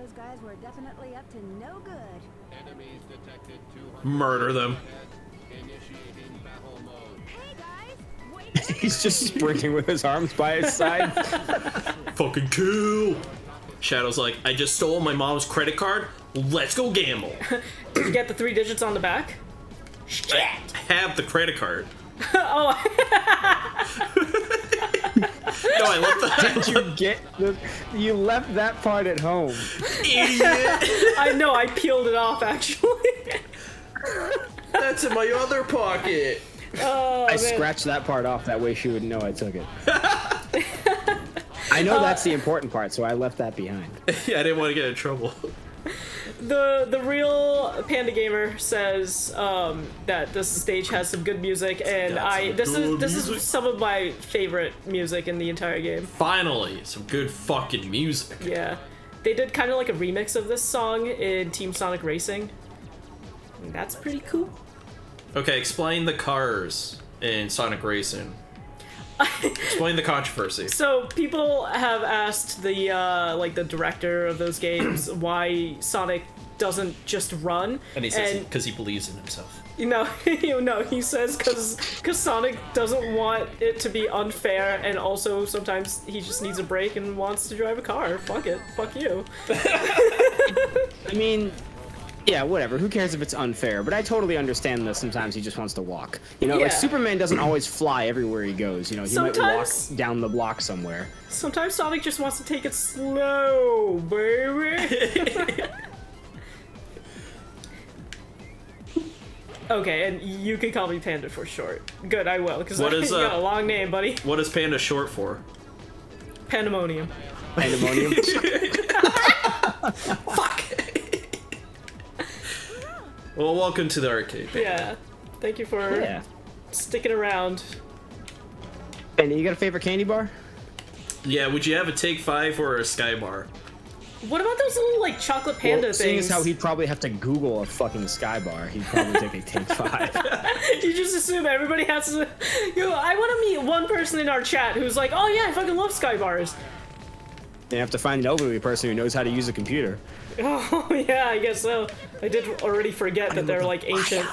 Those guys were definitely up to no good. Enemies detected 200. Murder them. Initiating battle mode. Hey guys, wait. He's just sprinting with his arms by his side. Fucking kill. Shadow's like, I just stole my mom's credit card. Let's go gamble. Did you get the 3 digits on the back? Shit. I have the credit card. Oh. No, I left the. Did you get the? You left that part at home. Idiot. I know, I peeled it off actually. That's in my other pocket. Oh, I man. scratched that part off. That way she would know I took it. I know that's the important part, so I left that behind. Yeah, I didn't want to get in trouble. The real Panda Gamer says that this stage has some good music, and this is some of my favorite music in the entire game. Finally, some good fucking music. Yeah, they did kind of like a remix of this song in Team Sonic Racing. And that's pretty cool. Okay, explain the cars in Sonic Racing. Explain the controversy. So people have asked the like the director of those games why Sonic doesn't just run, And he says because he believes in himself. No, he says because Sonic doesn't want it to be unfair, and also sometimes he just needs a break and wants to drive a car. Fuck it, fuck you. I mean, yeah, whatever. Who cares if it's unfair? But I totally understand that sometimes he just wants to walk. You know, Yeah. like Superman doesn't always fly everywhere he goes. You know, he might walk Sometimes- down the block somewhere. Sometimes Sonic just wants to take it slow, baby. Okay, and you can call me Panda for short. Good, I will, because you got a long name, buddy. What is Panda short for? Pandemonium. Pandemonium. Fuck. Well, welcome to the arcade. Yeah. Thank you for sticking around. And you got a favorite candy bar? Yeah, would you have a Take 5 or a Sky Bar? What about those little, like, chocolate panda Well, seeing things? as how he'd probably have to Google a fucking Sky Bar, he'd probably take a Take 5. You just assume everybody has to... I want to meet one person in our chat who's like, oh yeah, I fucking love Sky Bars. You have to find an elderly person who knows how to use a computer. Oh, yeah, I guess so. I did already forget that they're, like, ancient.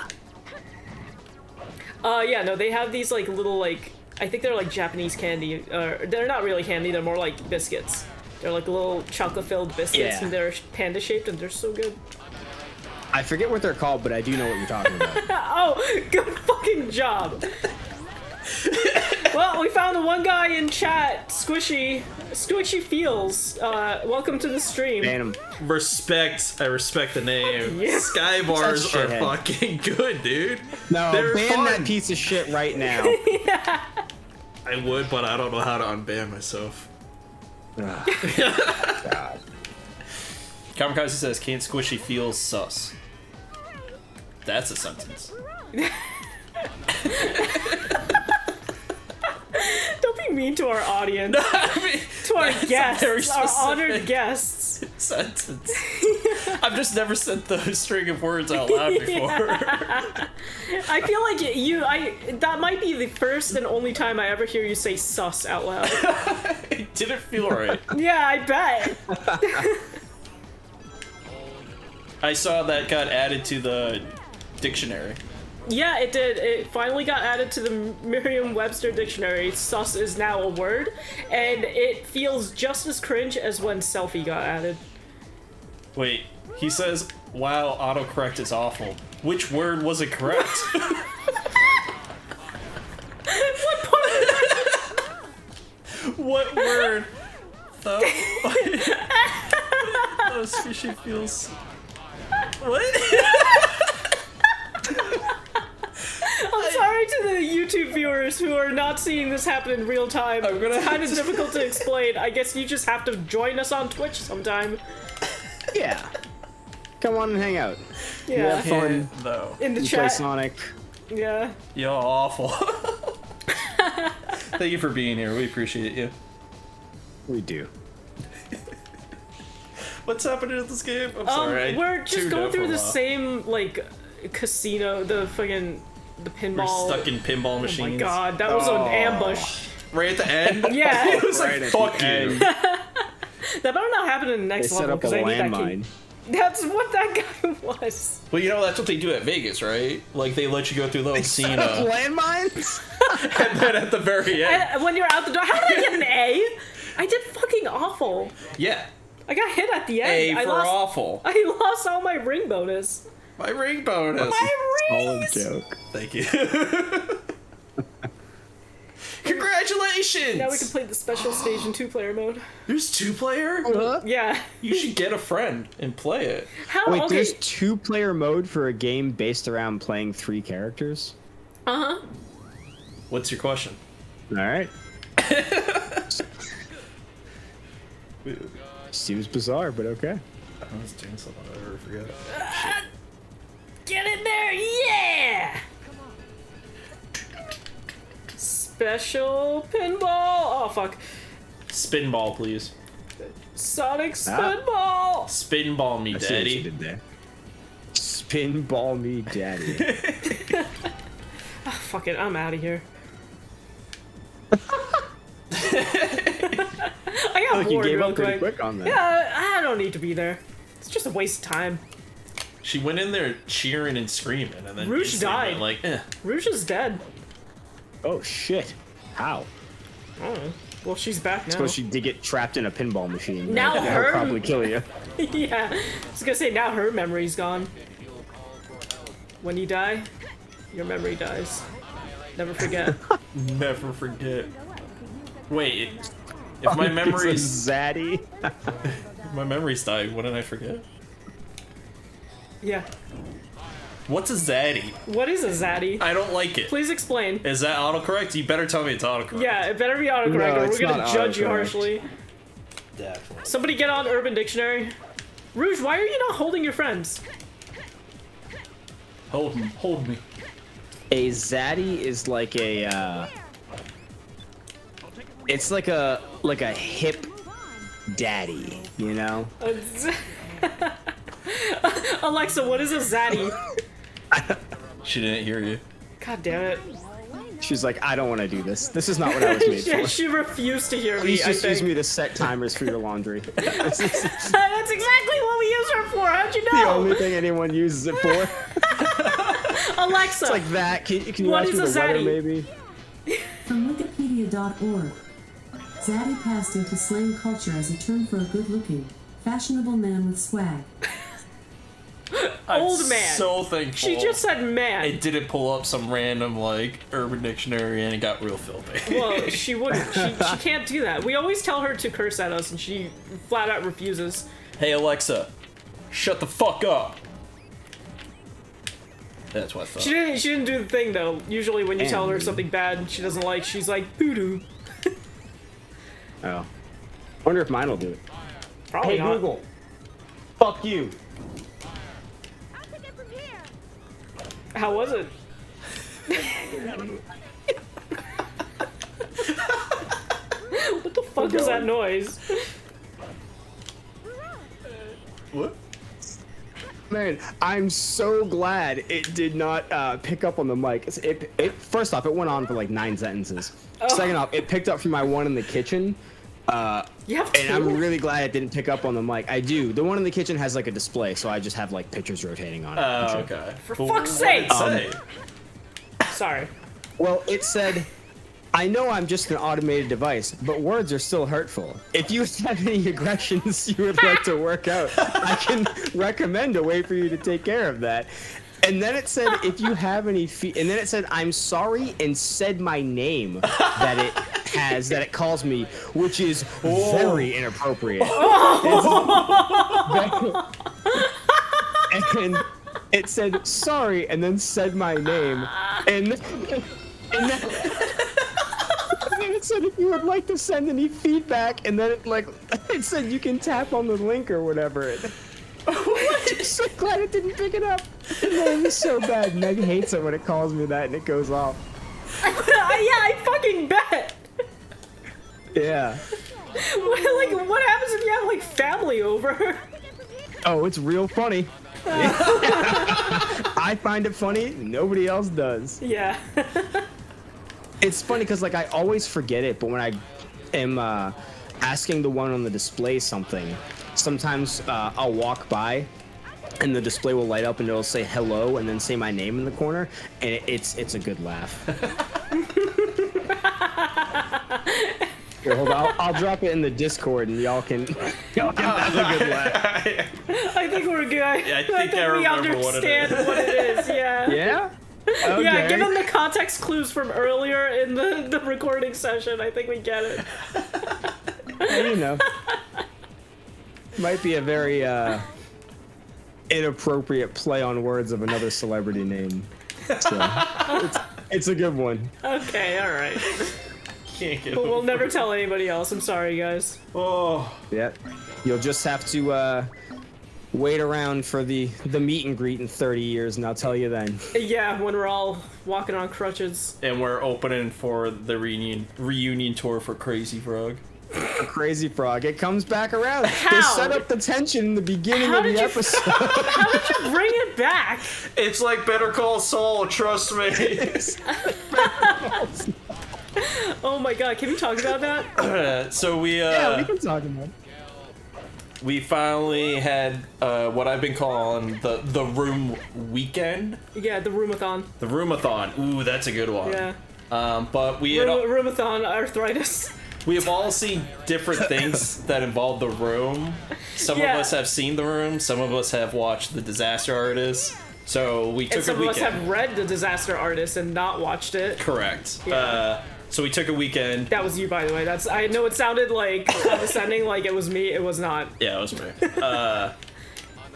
Yeah, no, they have these, like, little, like... I think they're, like, Japanese candy. They're not really candy, they're more like biscuits. They're, like, little chocolate-filled biscuits, and they're panda-shaped, and they're so good. I forget what they're called, but I do know what you're talking about. Oh, good fucking job! Well, we found the one guy in chat, Squishy Feels. Welcome to the stream. Ban him. Respect. I respect the name. Yeah. Sky Bars are shithead. fucking good, dude. No, They're ban fun. that piece of shit right now. I would, but I don't know how to unban myself. God. Kahmakazi says, "Can't Squishy Feels sus." That's a sentence. Don't be mean to our audience. I mean, To our that's a very guests, our honored specific guests. sentence. I've just never said those string of words out loud before. I feel like that might be the first and only time I ever hear you say sus out loud. It didn't feel right. Yeah, I bet. I saw that got added to the dictionary. Yeah, it did. It finally got added to the Merriam-Webster dictionary. Sus is now a word, and it feels just as cringe as when selfie got added. Wait, he says, wow, autocorrect is awful. Which word was it correct? What part? What word? Those fishy feels... What? I'm sorry to the YouTube viewers who are not seeing this happen in real time. It's kind of difficult to explain. I guess you just have to join us on Twitch sometime. Yeah. Come on and hang out. Yeah. Have fun. Though. In the You chat. play Sonic. Yeah. You're awful. Thank you for being here. We appreciate you. We do. What's happening in this game? I'm sorry. We're just tuned going out for through a the while. same, like, casino, the pinball. We're stuck in pinball machines. Oh my god, that was an ambush. Right at the end? Yeah. It was Right like, at fuck the you. That better not happen in the They next set level up a because I need that key. landmine. That's what that guy was. Well, you know, that's what they do at Vegas, right? Like, they let you go through the Set up Cena, landmines? and then at the very end... And when you're out the door, how did I get an A? I did fucking awful. Yeah. I got hit at the end. A I for lost, awful. I lost all my ring bonus. My ring bonus. My All a rings! joke. Thank you. Congratulations! Now we can play the special stage in 2-player mode. There's 2-player? Yeah. You should get a friend and play it. How? Wait, Okay. there's 2-player mode for a game based around playing 3 characters? Uh-huh. What's your question? Alright. Seems bizarre, but okay. I was doing something I already forgot. Get in there, yeah! Special pinball. Oh fuck. Spinball, please. Sonic spinball. Spinball me, I see what you daddy. did there. Spinball me, daddy. Oh, fuck it, I'm out of here. I got Look, you bored gave real up pretty quick on that. Yeah, I don't need to be there. It's just a waste of time. She went in there cheering and screaming, and then Rouge instantly died. went like, eh. Rouge is dead. Oh shit. How? I don't know. Well, she's back now. Suppose she did get trapped in a pinball machine. Now That'll her- probably kill you. Yeah. I was gonna say, now her memory's gone. When you die, your memory dies. Never forget. Never forget. Wait, if my memories, Zaddy. if my memories die, wouldn't I forget? Yeah. What's a zaddy? What is a zaddy? I don't like it. Please explain. Is that autocorrect? You better tell me it's autocorrect. Yeah, it better be autocorrect No, or it's we're gonna not judge you autocorrect. harshly. Definitely. Somebody get on Urban Dictionary. Rouge, why are you not holding your friends? Hold me. Hold me. A zaddy is like a it's like a hip daddy, you know? Alexa, what is a zaddy? She didn't hear you. God damn it. She's like, I don't want to do this. This is not what I was made Yeah, for. she refused to hear me, Please I just use think. me to set timers for your laundry. That's That's exactly what we use her for. How'd you the know? only thing anyone uses it for. Alexa, It's like that. Can you What ask is me a the weather, zaddy? maybe? From Wikipedia.org. Zaddy passed into slang culture as a term for a good-looking, fashionable man with swag. I'm Old man. so thankful. she just said man. It didn't pull up some random like Urban Dictionary and it got real filthy. Well, she wouldn't. She can't do that. We always tell her to curse at us, and she flat out refuses. Hey Alexa, shut the fuck up. That's what I thought. She didn't do the thing though. Usually, when you tell her And- something bad she doesn't like, she's like doo doo. Oh. Wonder if mine will do it. Probably Hey not. Google. Fuck you. I'll take it from here. How was it? What the fuck was that noise? What? Man, I'm so glad it did not pick up on the mic. First off, it went on for like 9 sentences. Second off, it picked up from my one in the kitchen. You have And I'm two? really glad it didn't pick up on the mic. I do. The one in the kitchen has like a display, so I just have like pictures rotating on it. and shit. Okay. For But fuck's what did it sake! say? Sorry. Well, it said, I know I'm just an automated device, but words are still hurtful. If you have any aggressions you would like to work out, I can recommend a way for you to take care of that. And then it said, if you have any and then it said, I'm sorry, and said my name that it calls me, which is very inappropriate. And it said, sorry, and then said my name. And then it said if you would like to send any feedback, and then it said you can tap on the link or whatever. I'm so glad it didn't pick it up. And then it's so bad. Meg hates it when it calls me that and it goes off. Yeah, I fucking bet. Yeah. What happens if you have like family over? Oh, it's real funny. I find it funny. Nobody else does. Yeah. It's funny because like I always forget it, but when I am asking the one on the display something, sometimes I'll walk by and the display will light up and it'll say hello and then say my name in the corner, and it's a good laugh. Here, hold on. I'll drop it in the Discord and y'all can have a good laugh. I think we're good. Yeah, I think I we remember what it understand is. what it is. Yeah. Yeah? Okay. Yeah, given the context clues from earlier in the recording session, I think we get it. You know. Might be a very inappropriate play on words of another celebrity name. So, it's a good one. Okay, alright. Can't get But we'll over never it. tell anybody else. I'm sorry, guys. Oh. Yeah. You'll just have to wait around for the meet and greet in 30 years, and I'll tell you then. Yeah, when we're all walking on crutches. And we're opening for the reunion tour for Crazy Frog. A Crazy Frog. It comes back around. They How? set up the tension in the beginning How of the did you- episode. How did you bring it back? It's like Better Call Saul, trust me. Oh my god, can we talk about that? So we Yeah, we can talk about it. we finally had what I've been calling the room weekend. Yeah, the roomathon. The roomathon. Ooh, that's a good one. Yeah. But we had Roomathon arthritis. we have all seen different things that involve the room. Some Yeah. of us have seen the room. Some of us have watched The Disaster Artist. So we took And some a of us weekend. have read The Disaster Artist and not watched it. Correct. Yeah. So we took a weekend. That was you, by the way. I know it sounded like condescending, like it was me. It was not. Yeah, it was me.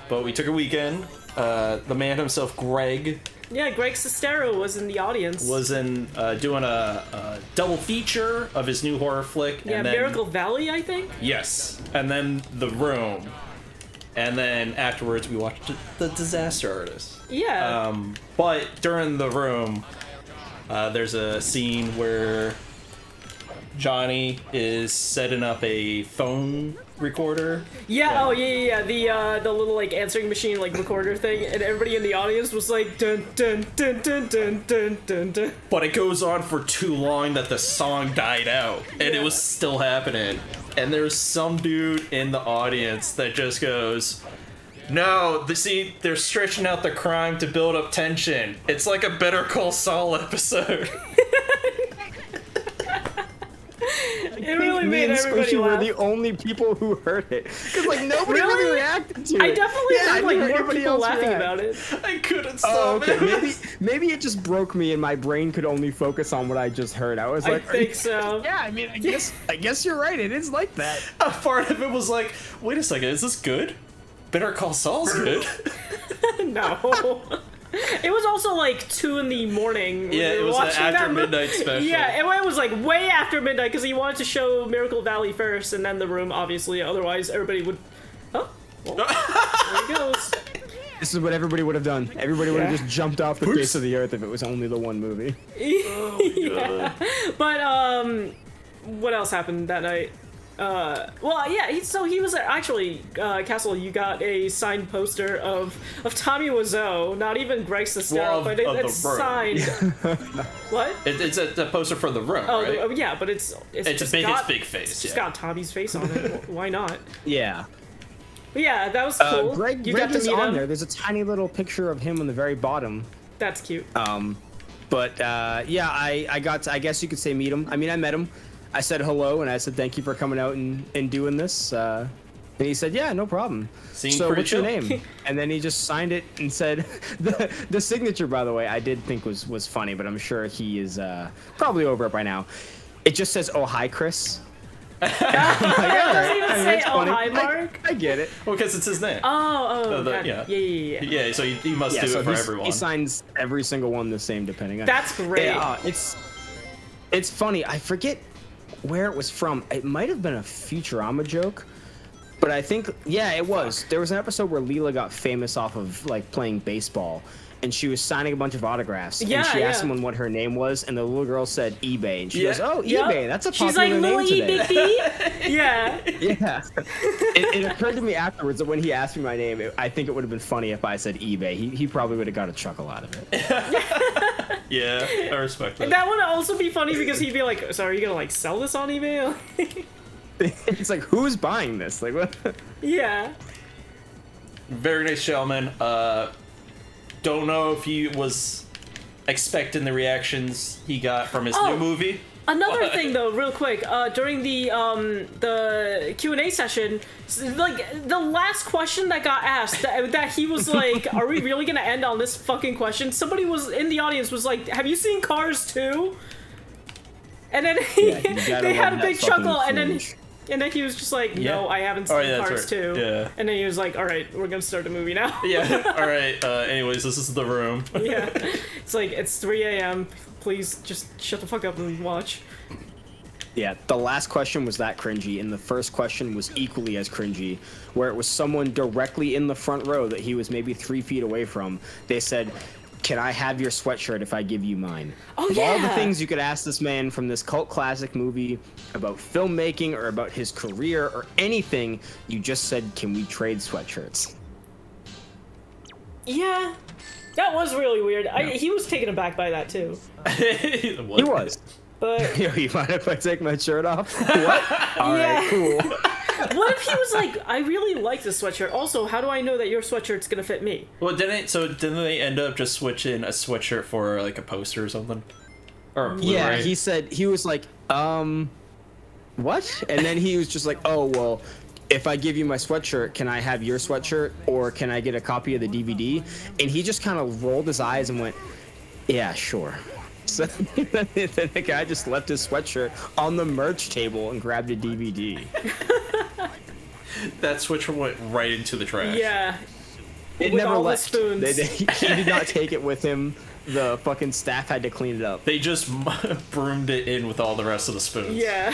But we took a weekend. The man himself, Greg, Yeah, Greg Sestero was in the audience. was in doing a double feature of his new horror flick. Yeah, and then, Miracle Valley, I think. Yes, and then The Room, and then afterwards we watched The Disaster Artist. Yeah. But during The Room, there's a scene where Johnny is setting up a phone recorder. Yeah. Oh, yeah. The little like answering machine like recorder thing, and everybody in the audience was like dun dun dun dun dun dun dun dun. But it goes on for too long that the song died out, and it was still happening. And there's some dude in the audience that just goes, "No, see, they're stretching out the crime to build up tension. It's like a Better Call Saul episode." It really Me made and everybody Squishy were laugh. the only people who heard it. Because, like, nobody really Really? reacted to it. I definitely Yeah, heard like didn't hear more anybody people else laughing react. about it. I couldn't Oh, stop okay. it. Maybe it just broke me and my brain could only focus on what I just heard. I was I like, think so. yeah, I mean, I guess you're right. It is like that. A part of it was like, wait a second, is this good? Better Call Saul's good. No. It was also like 2 in the morning. when Yeah, we it were was an watching after that mo- midnight special. Yeah, it was like way after midnight because he wanted to show Miracle Valley first and then The Room, obviously. Otherwise, everybody would. Oh, well, there he goes. This is what everybody would have done. Everybody would have Yeah. just jumped off the face of the earth if it was only the one movie. Yeah. But what else happened that night? Well, yeah. He was actually Castle. You got a signed poster of Tommy Wiseau, not even Greg Sestero, Well, but of it's The Room. signed. What? It's a poster for The Room, Oh, right? yeah, but it's It's just a big, got, his big face. It's just Yeah. got Tommy's face on it. Why not? Yeah. But yeah, that was cool. Greg you got to is meet on him. there. There's a tiny little picture of him on the very bottom. That's cute. But yeah, I got to, I guess you could say meet him. I mean, I met him. I said hello and I said thank you for coming out and doing this. And he said, yeah, no problem. Seemed So pretty what's your chill. name? And then he just signed it and said the signature, by the way, I did think was funny, but I'm sure he is probably over it by now. It just says, oh, hi, Chris. I'm like, all Doesn't even I mean, say, it's "Oh, funny. hi, Mark." I get it. Well, because it's his name. Oh, the- God. yeah. Yeah. Yeah, so he must Yeah, do so it for he's- everyone. he signs every single one the same depending on. That's great. Yeah, it's funny. I forget where it was from. It might have been a Futurama joke, but I think it was. There was an episode where Leela got famous off of like playing baseball, and she was signing a bunch of autographs. Yeah, and she asked yeah. someone what her name was, and the little girl said eBay, and she Yeah. goes, "Oh, Yep. eBay. That's a She's like, popular little name E, today." big B. Yeah. Yeah. It occurred to me afterwards that when he asked me my name, I think it would have been funny if I said eBay. He probably would have got a chuckle out of it. Yeah, I respect that. That would also be funny because he'd be like, so are you gonna like sell this on eBay? It's like, who's buying this? Like, what? Yeah. Very nice gentleman. Don't know if he was expecting the reactions he got from his new movie. Another thing, though, real quick, during the Q&A session, like, the last question that got asked, that he was like, are we really gonna end on this fucking question? Somebody was in the audience was like, have you seen Cars 2? And then they had a big chuckle, and then he was just like, no, I haven't seen Cars 2. Yeah. And then he was like, all right, we're gonna start the movie now. Yeah, all right. Anyways, this is the room. Yeah. It's like, it's 3 a.m. Please just shut the fuck up and watch. Yeah, the last question was that cringy, and the first question was equally as cringy, where it was someone directly in the front row that he was maybe 3 feet away from. They said, can I have your sweatshirt if I give you mine? Oh, of yeah. all the things you could ask this man from this cult classic movie about filmmaking or about his career or anything, you just said, can we trade sweatshirts? Yeah. That was really weird. He was taken aback by that, too. He was. But Yo, you mind if I take my shirt off? What? All right, cool. What if he was like, I really like this sweatshirt. Also, how do I know that your sweatshirt's gonna fit me? Well, didn't they end up just switching a sweatshirt for like a poster or something? Or a Blu-ray? Yeah, he said, he was like, what? And then he was just like, oh, well, if I give you my sweatshirt, can I have your sweatshirt, or can I get a copy of the DVD? And he just kind of rolled his eyes and went, yeah, sure. So then the guy just left his sweatshirt on the merch table and grabbed a DVD. That sweatshirt went right into the trash. Yeah. It With never all the left. spoons. He did not take it with him. The fucking staff had to clean it up. They just broomed it in with all the rest of the spoons. Yeah.